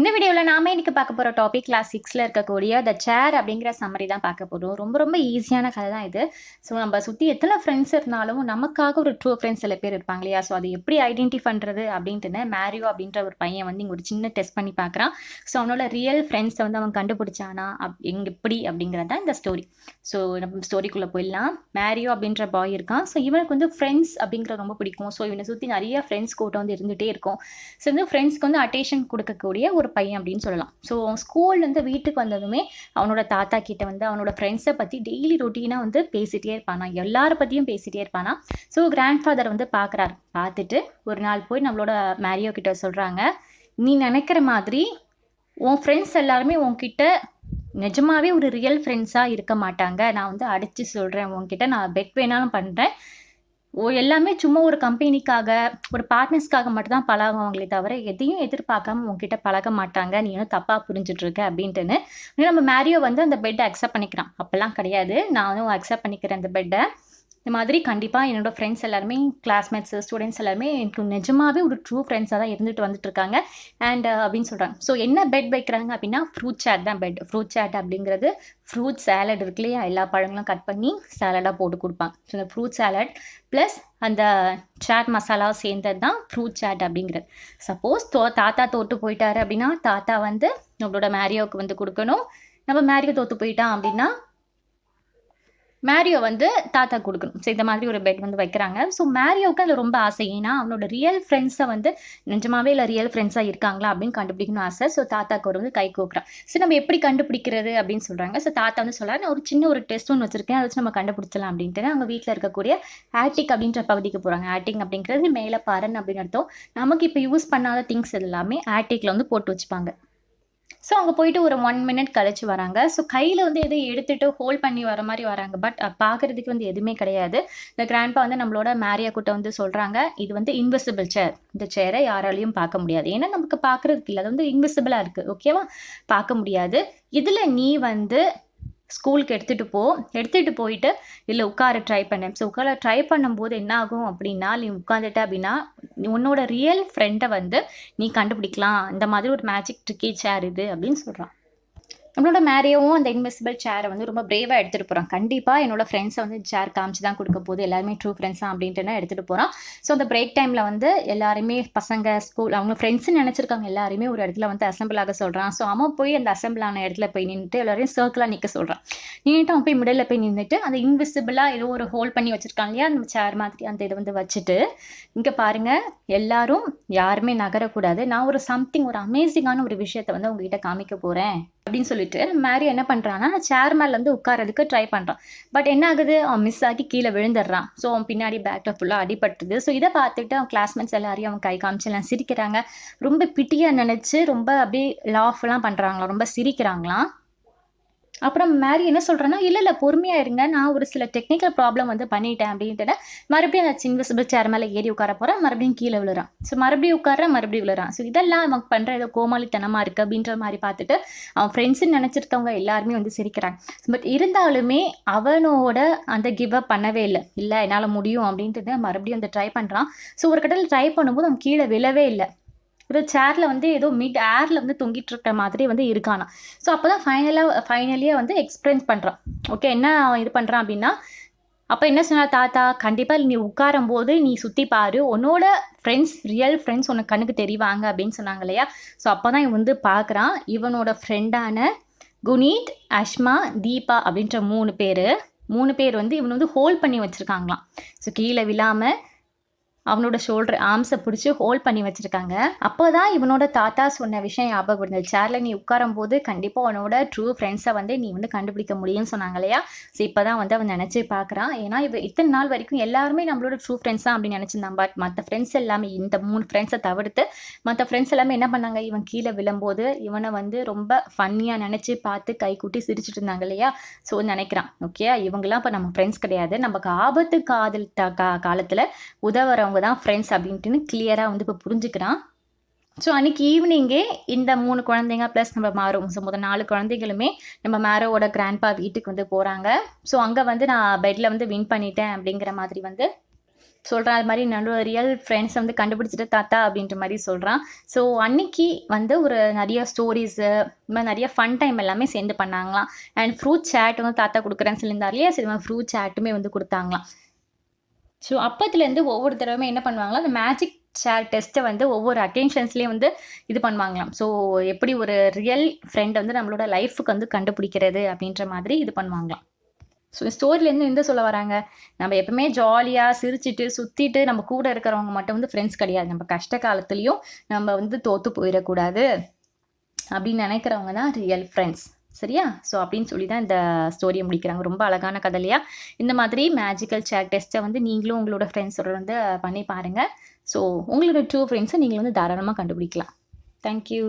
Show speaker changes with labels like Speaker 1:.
Speaker 1: இந்த வீடியோவில் நாம இன்னைக்கு பார்க்க போகிற டாபிக் கிளாஸ் 6ல இருக்கக்கூடிய த சேர் அப்படிங்கிற சம்மரி தான் பார்க்க போகிறோம். ரொம்ப ரொம்ப ஈஸியான கதை தான் இது. ஸோ நம்ம சுற்றி எத்தனை ஃப்ரெண்ட்ஸ் இருந்தாலும் நமக்காக ஒரு ட்ரூ ஃப்ரெண்ட்ஸ் சில பேர் இருப்பாங்க இல்லையா? ஸோ அதை எப்படி ஐடென்டி பண்ணுறது அப்படின்ட்டுன்னு மேரியோ அப்படின்ற ஒரு பையன் வந்து இங்கே ஒரு சின்ன டெஸ்ட் பண்ணி பார்க்குறான். ஸோ அவனோட ரியல் ஃப்ரெண்ட்ஸை வந்து அவன் கண்டுபிடிச்சானா எப்படி அப்படிங்கிறது தான் இந்த ஸ்டோரி. ஸோ நம்ம ஸ்டோரிக்குள்ளே போயிடலாம். மேரியோ அப்படின்ற பாய் இருக்கான். ஸோ இவனுக்கு வந்து ஃப்ரெண்ட்ஸ் அப்படிங்கிறது ரொம்ப பிடிக்கும். ஸோ இவனை சுற்றி நிறைய ஃப்ரெண்ட்ஸ் கூட்டம் வந்து இருந்துகிட்டே இருக்கும். ஸோ வந்து ஃப்ரெண்ட்ஸ்க்கு வந்து அட்டென்ஷன் கொடுக்கக்கூடிய ஒரு பையன் அப்படின்னு சொல்லலாம். ஸோ ஸ்கூல்லேருந்து வீட்டுக்கு வந்ததுமே அவனோட தாத்தா கிட்ட வந்து அவனோட ஃப்ரெண்ட்ஸை பற்றி டெய்லி ரொட்டீனாக வந்து பேசிகிட்டே இருப்பானா, எல்லார பற்றியும் பேசிகிட்டே இருப்பானா. ஸோ கிராண்ட் ஃபாதர் வந்து பார்க்குறாரு. பார்த்துட்டு ஒரு நாள் போய் நம்மளோட மேரியோ கிட்ட சொல்கிறாங்க, நீ நினைக்கிற மாதிரி உன் ஃப்ரெண்ட்ஸ் எல்லாருமே உன்கிட்ட நிஜமாவே ஒரு ரியல் ஃப்ரெண்ட்ஸாக இருக்க மாட்டாங்க. நான் வந்து அடித்து சொல்கிறேன், உன்கிட்ட நான் பெட் வேணாலும் பண்ணுறேன். எல்லாமே சும்மா ஒரு கம்பெனிக்காக, ஒரு பார்ட்னர்ஸ்க்காக மட்டும் தான் பழகுவாங்களே தவிர, எதையும் எதிர்பார்க்காம உன்கிட்ட பழக மாட்டாங்க. நீ இன்னும் தப்பா புரிஞ்சுட்டு இருக்க அப்படின்ட்டுன்னு. நம்ம மேரியோ வந்து அந்த பெட்ட அக்செப்ட் பண்ணிக்கிறான். அப்பலாம் கிடையாது. நானும் அக்செப்ட் பண்ணிக்கிறேன் அந்த பெட்ட. இந்த மாதிரி கண்டிப்பாக என்னோடய ஃப்ரெண்ட்ஸ் எல்லாருமே, கிளாஸ்மேட்ஸ், ஸ்டூடெண்ட்ஸ் எல்லாருமே எனக்கு நிஜமாவே ஒரு ட்ரூ ஃப்ரெண்ட்ஸாக தான் இருந்துட்டு வந்துட்டு இருக்காங்க அப்படின்னு சொல்கிறாங்க. ஸோ என்ன பெட் வைக்கிறாங்க அப்படின்னா, ஃப்ரூட் சாட் தான் பெட். ஃப்ரூட் சாட் அப்படிங்கிறது ஃப்ரூட் சாலட் இருக்கு இல்லையா? எல்லா பழங்களும் கட் பண்ணி சாலடாக போட்டு கொடுப்பாங்க. ஸோ இந்த ஃப்ரூட் சாலட் ப்ளஸ் அந்த சாட் மசாலா சேர்ந்தது தான் ஃப்ரூட் சாட் அப்படிங்கிறது. சப்போஸ் தாத்தா தோற்று போயிட்டாரு அப்படின்னா, தாத்தா வந்து நம்மளோட மேரியோவுக்கு வந்து கொடுக்கணும். நம்ம மேரியோ தோற்று போயிட்டான் அப்படின்னா மேரியோ வந்து தாத்தா கொடுக்கணும். ஸோ இந்த மாதிரி ஒரு பெட் வந்து வைக்கிறாங்க. ஸோ மேரியோவுக்கு அதில் ரொம்ப ஆசை. ஏன்னா அவனோட ரியல் ஃப்ரெண்ட்ஸை வந்து நிஜமாவே இல்லை ரியல் ஃப்ரெண்ட்ஸாக இருக்காங்களா அப்படின்னு கண்டுபிடிக்கணும் ஆசை. ஸோ தாத்தாக்கு ஒரு வந்து கை கூப்பிட்றான். ஸோ நம்ம எப்படி கண்டுபிடிக்கிறது அப்படின்னு சொல்கிறாங்க. ஸோ தாத்தா வந்து சொல்கிறார், நான் ஒரு சின்ன ஒரு டெஸ்ட் ஒன்று வச்சிருக்கேன், அதை வச்சு நம்ம கண்டுபிடிச்சலாம் அப்படின்ட்டு அவங்க வீட்டில் இருக்கக்கூடிய ஆட்டிக் அப்படின்ற பகுதிக்கு போகிறாங்க. ஆட்டிக் அப்படிங்கிறது மேலே பாருன்னு அப்படின்னு அர்த்தம். நமக்கு இப்போ யூஸ் பண்ணாத திங்ஸ் எல்லாமே ஆட்டிக்கில் வந்து போட்டு வச்சுப்பாங்க. ஸோ அங்கே போயிட்டு ஒரு 1 மினிட் கழிச்சு வராங்க. ஸோ கையில் வந்து எதோ எடுத்துகிட்டு ஹோல்ட் பண்ணி வர மாதிரி வராங்க. பட் பார்க்குறதுக்கு வந்து எதுவுமே கிடையாது. இந்த கிராண்ட்பா வந்து நம்மளோட மேரியா கிட்ட வந்து சொல்கிறாங்க, இது வந்து இன்விசிபிள் சேர். இந்த சேரை யாராலையும் பார்க்க முடியாது. ஏன்னா நமக்கு பார்க்குறதுக்கு இல்லை, அது வந்து இன்விசிபிளாக இருக்குது. ஓகேவா? பார்க்க முடியாது. இதில் நீ வந்து ஸ்கூலுக்கு எடுத்துகிட்டு போயிட்டு இல்லை உட்கார ட்ரை பண்ணேன். ஸோ உட்கார ட்ரை பண்ணும்போது என்ன ஆகும் அப்படின்னா, நீ உட்காந்துட்ட அப்படின்னா உன்னோட ரியல் ஃப்ரெண்டை வந்து நீ கண்டுபிடிக்கலாம். இந்த மாதிரி ஒரு மேஜிக் ட்ரிக்கி சேர் இது அப்படின்னு சொல்கிறான். நம்மளோட மேரியோவும் அந்த இன்விசிபிள் சேரை வந்து ரொம்ப பிரேவாக எடுத்துகிட்டு போகிறான். கண்டிப்பாக என்னோட ஃப்ரெண்ட்ஸை வந்து சேர் காமிச்சு தான் கொடுக்க போகுது, எல்லாருமே ட்ரூ ஃப்ரெண்ட்ஸ் தான் அப்படின்ட்டு எடுத்துகிட்டு போகிறான். ஸோ அந்த பிரேக் டைமில் வந்து எல்லாருமே பசங்க ஸ்கூல் அவங்க ஃப்ரெண்ட்ஸ்ன்னு நினச்சிருக்காங்க எல்லாருமே ஒரு இடத்துல வந்து அசம்பிள் ஆக சொல்கிறான். ஸோ அவன் போய் அந்த அசம்பிள் ஆன இடத்துல போய் நின்றுட்டு எல்லாரையும் சர்க்கிளாக நிற்க சொல்கிறான். நின்றுட்டு அவன் போய் மிடில் போய் நின்றுட்டு அந்த இன்விசிபிளாக ஏதோ ஒரு ஹோல்ட் பண்ணி வச்சுருக்காங்க இல்லையா, அந்த சேர் மாதிரி அந்த இதை வந்து வச்சுட்டு, இங்கே பாருங்கள் எல்லாரும் யாருமே நகரக்கூடாது, நான் ஒரு சம்திங் ஒரு அமேசிங்கான ஒரு விஷயத்தை வந்து உங்ககிட்ட காமிக்க போகிறேன் அப்படின்னு சொல்லிட்டு மேரி என்ன பண்ணுறான்னா சேர் மேலே வந்து உட்காரதுக்கு ட்ரை பண்ணுறான். பட் என்ன ஆகுது, அவன் மிஸ் ஆகி கீழே விழுந்துடுறான். ஸோ அவன் பின்னாடி பேக்கில் ஃபுல்லாக அடிபட்டுது. ஸோ இதை பார்த்துட்டு அவன் கிளாஸ்மேட்ஸ் எல்லாரையும் அவன் கை காமிச்செல்லாம் சிரிக்கிறாங்க. ரொம்ப பிட்டியாக நினச்சி ரொம்ப அப்படியே லாஃப்லாம் பண்ணுறாங்களாம், ரொம்ப சிரிக்கிறாங்களாம். அப்புறம் மேரி என்ன சொல்கிறேன்னா, இல்லை பொறுமையாக இருங்க, நான் ஒரு சில டெக்னிக்கல் ப்ராப்ளம் வந்து பண்ணிட்டேன் அப்படின்ட்டு மறுபடியும் அந்த இன்விசிபிள் சேர் மேலே ஏறி உட்கார போகிறேன். மறுபடியும் கீழே விழுறான். ஸோ மறுபடியும் உட்கார மறுபடியும் விழுறான். ஸோ இதெல்லாம் அவன் பண்ணுற ஏதோ கோமாளித்தனமாக இருக்குது அப்படின்ற மாதிரி பார்த்துட்டு அவன் ஃப்ரெண்ட்ஸுன்னு நினச்சிருக்கவங்க எல்லாருமே வந்து சிரிக்கிறாங்க. பட் இருந்தாலுமே அவனோட அந்த கிவ் அப் பண்ணவே இல்லை. இல்லை என்னால் முடியும் அப்படின்ட்டு மறுபடியும் அந்த ட்ரை பண்ணுறான். ஸோ ஒரு கட்டத்தில் ட்ரை பண்ணும்போது அவன் கீழே விழவே இல்லை. ஒரு சேரில் வந்து ஏதோ மிட் ஏரில் வந்து தொங்கிட்டு இருக்கிற மாதிரி வந்து இருக்கானா. ஸோ அப்போ தான் ஃபைனலியாக வந்து எக்ஸ்பிளைன் பண்ணுறான். ஓகே, என்ன இது பண்ணுறான் அப்படின்னா, அப்போ என்ன சொன்னார் தாத்தா, கண்டிப்பாக நீ உட்காரும்போது நீ சுற்றி பாரு, உன்னோட ஃப்ரெண்ட்ஸ் ரியல் ஃப்ரெண்ட்ஸ் உனக்கு கண்ணுக்கு தெரிவாங்க அப்படின்னு சொன்னாங்க இல்லையா. ஸோ அப்போ தான் இவன் வந்து பார்க்குறான், இவனோட ஃப்ரெண்டான குனீத், அஷ்மா, தீபா அப்படின்ற 3 பேர் வந்து இவன் வந்து ஹோல்ட் பண்ணி வச்சுருக்காங்களாம். ஸோ கீழே விழாமல் அவனோட ஷோல்டர் ஆர்ம்ஸை பிடிச்சி ஹோல்ட் பண்ணி வச்சுருக்காங்க. அப்போ தான் இவனோட தாத்தா சொன்ன விஷயம் ஞாபகம் இருந்தது. சேரில் நீ உட்காரும்போது கண்டிப்பாக அவனோட ட்ரூ ஃப்ரெண்ட்ஸை வந்து நீ வந்து கண்டுபிடிக்க முடியும்னு சொன்னாங்க இல்லையா. ஸோ இப்போ தான் வந்து அவன் நினச்சி பார்க்குறான். ஏன்னா இத்தனை நாள் வரைக்கும் எல்லாருமே நம்மளோட ட்ரூ ஃப்ரெண்ட்ஸ் தான் அப்படின்னு நினச்சிருந்தான். பட் மற்ற ஃப்ரெண்ட்ஸ் எல்லாமே இந்த 3 ஃப்ரெண்ட்ஸை தவிர்த்து மற்ற ஃப்ரெண்ட்ஸ் எல்லாமே என்ன பண்ணாங்க, இவன் கீழே விழும்போது இவனை வந்து ரொம்ப ஃபன்னியாக நினச்சி பார்த்து கை கூட்டி சிரிச்சிட்டு இருந்தாங்க இல்லையா. ஸோ நினைக்கிறான், ஓகே இவங்கெல்லாம் இப்போ நம்ம ஃப்ரெண்ட்ஸ் கிடையாது, நமக்கு ஆபத்து காலத்தில் உதவுறவங்க தான் ஃப்ரெண்ட்ஸ் அப்படின்ட்டு கிளியராக வந்து இப்போ புரிஞ்சுக்கிறான். ஸோ அன்றைக்கி ஈவினிங்கே இந்த 3 குழந்தைங்க ப்ளஸ் நம்ம மாறோ, ஸோ முதல் 4 குழந்தைகளுமே நம்ம மேரோவோட கிராண்ட்பா வீட்டுக்கு வந்து போகிறாங்க. ஸோ அங்கே வந்து நான் பெட்டில் வந்து வின் பண்ணிட்டேன் அப்படிங்கிற மாதிரி வந்து சொல்கிறான். அது மாதிரி என்னோட ரியல் ஃப்ரெண்ட்ஸை வந்து கண்டுபிடிச்சிட்டு தாத்தா அப்படின்ற மாதிரி சொல்கிறான். ஸோ அன்னைக்கு வந்து ஒரு நிறைய ஸ்டோரிஸு இந்த மாதிரி நிறைய ஃபன் டைம் எல்லாமே சேர்ந்து பண்ணாங்களாம். அண்ட் ஃப்ரூட் சாட் வந்து தாத்தா கொடுக்குறேன்னு சொல்லியிருந்தார் இல்லையா, சரி ஃப்ரூட் சாட்டுமே வந்து கொடுத்தாங்களாம். ஸோ அப்பத்துலேருந்து ஒவ்வொரு தடவையுமே என்ன பண்ணுவாங்களா, அந்த மேஜிக் ஷேர் டெஸ்ட்டை வந்து ஒவ்வொரு அக்கேஷன்ஸ்லேயும் வந்து இது பண்ணுவாங்களாம். ஸோ எப்படி ஒரு ரியல் ஃப்ரெண்ட் வந்து நம்மளோட லைஃபுக்கு வந்து கண்டுபிடிக்கிறது அப்படின்ற மாதிரி இது பண்ணுவாங்களாம். ஸோ ஸ்டோரியிலேருந்து எந்த சொல்ல வராங்க, நம்ம எப்பவுமே ஜாலியாக சிரிச்சிட்டு சுற்றிட்டு நம்ம கூட இருக்கிறவங்க மட்டும் வந்து ஃப்ரெண்ட்ஸ் கிடையாது. நம்ம கஷ்ட காலத்துலேயும் நம்ம வந்து தோற்று போயிடக்கூடாது அப்படின்னு நினைக்கிறவங்க தான் ரியல் ஃப்ரெண்ட்ஸ். சரியா? ஸோ அப்படின்னு சொல்லி தான் இந்த ஸ்டோரியை முடிக்கிறாங்க. ரொம்ப அழகான கதை இல்லையா? இந்த மாதிரி மேஜிக்கல் சேட் டெஸ்ட்டை வந்து நீங்களும் உங்களோட ஃப்ரெண்ட்ஸோட வந்து பண்ணி பாருங்கள். ஸோ உங்களோட ட்ரூ ஃப்ரெண்ட்ஸை நீங்கள் வந்து தாராளமாக கண்டுபிடிக்கலாம். தேங்க்யூ.